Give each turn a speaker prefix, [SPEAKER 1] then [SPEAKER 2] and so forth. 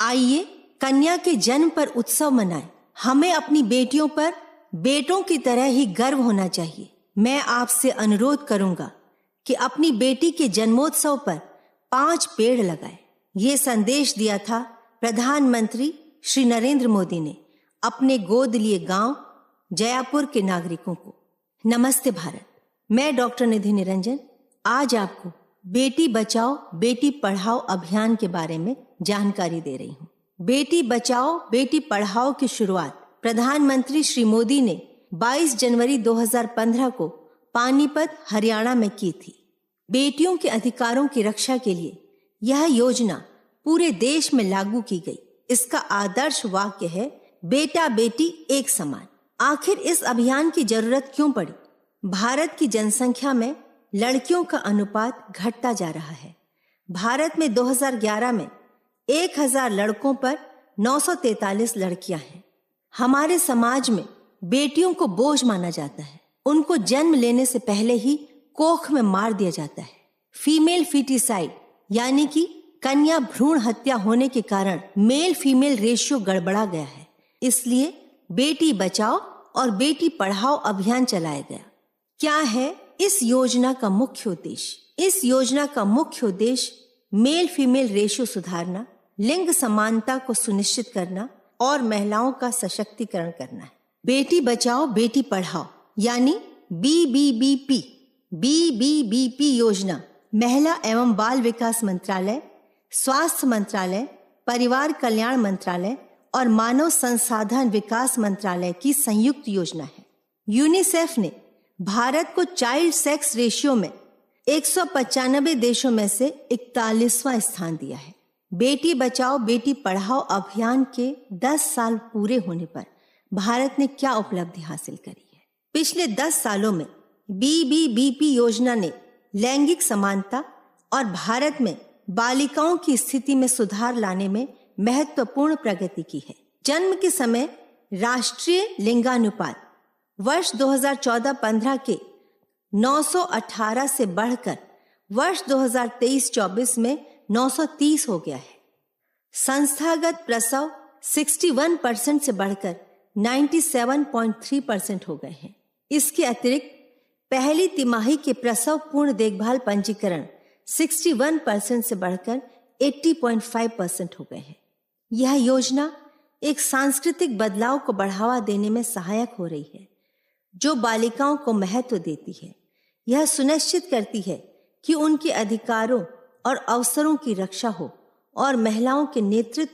[SPEAKER 1] आइए कन्या के जन्म पर उत्सव मनाएं। हमें अपनी बेटियों पर बेटों की तरह ही गर्व होना चाहिए। मैं आपसे अनुरोध करूंगा कि अपनी बेटी के जन्मोत्सव पर 5 पेड़ लगाएं। ये संदेश दिया था प्रधानमंत्री श्री नरेंद्र मोदी ने अपने गोद लिए गांव जयापुर के नागरिकों को। नमस्ते भारत। मैं डॉक्टर निधि निरंजन आज आपको बेटी बचाओ बेटी पढ़ाओ अभियान के बारे में जानकारी दे रही हूँ। बेटी बचाओ बेटी पढ़ाओ की शुरुआत प्रधानमंत्री श्री मोदी ने 22 जनवरी 2015 को पानीपत हरियाणा में की थी। बेटियों के अधिकारों की रक्षा के लिए यह योजना पूरे देश में लागू की गई। इसका आदर्श वाक्य है बेटा बेटी एक समान। आखिर इस अभियान की जरूरत क्यों पड़ी? भारत की जनसंख्या में लड़कियों का अनुपात घटता जा रहा है। भारत में 2011 में 1000 लड़कों पर 943 लड़कियां हैं। हमारे समाज में बेटियों को बोझ माना जाता है। उनको जन्म लेने से पहले ही कोख में मार दिया जाता है। फीमेल फीटिसाइड यानी कि कन्या भ्रूण हत्या होने के कारण मेल फीमेल रेशियो गड़बड़ा गया है। इसलिए बेटी बचाओ और बेटी पढ़ाओ अभियान चलाया गया। क्या है इस योजना का मुख्य उद्देश्य? इस योजना का मुख्य उद्देश्य मेल फीमेल रेशियो सुधारना, लिंग समानता को सुनिश्चित करना और महिलाओं का सशक्तिकरण करना है। बेटी बचाओ बेटी पढ़ाओ यानी बीबीबीपी योजना महिला एवं बाल विकास मंत्रालय, स्वास्थ्य मंत्रालय, परिवार कल्याण मंत्रालय और मानव संसाधन विकास मंत्रालय की संयुक्त योजना है। यूनिसेफ ने भारत को चाइल्ड सेक्स रेशियो में 195 देशों में से 41वां स्थान दिया है। बेटी बचाओ बेटी पढ़ाओ अभियान के 10 साल पूरे होने पर भारत ने क्या उपलब्धि हासिल करी है? पिछले 10 सालों में बीबीबीपी योजना ने लैंगिक समानता और भारत में बालिकाओं की स्थिति में सुधार लाने में महत्वपूर्ण प्रगति की है। जन्म के समय राष्ट्रीय लिंगानुपात वर्ष 2014-15 के 918 से बढ़कर वर्ष 2023-24 में 930 हो गया है। संस्थागत प्रसव 61% से बढ़कर 97.3% हो गए हैं। इसके अतिरिक्त पहली तिमाही के प्रसव पूर्ण देखभाल पंजीकरण 61% से बढ़कर 80.5% हो गए हैं। यह योजना एक सांस्कृतिक बदलाव को बढ़ावा देने में सहायक हो रही है, जो बालिकाओं को महत्व देती है। यह सुनिश्चित करती है कि उनके अधिकारों और अवसरों की रक्षा हो और महिलाओं के नेतृत्व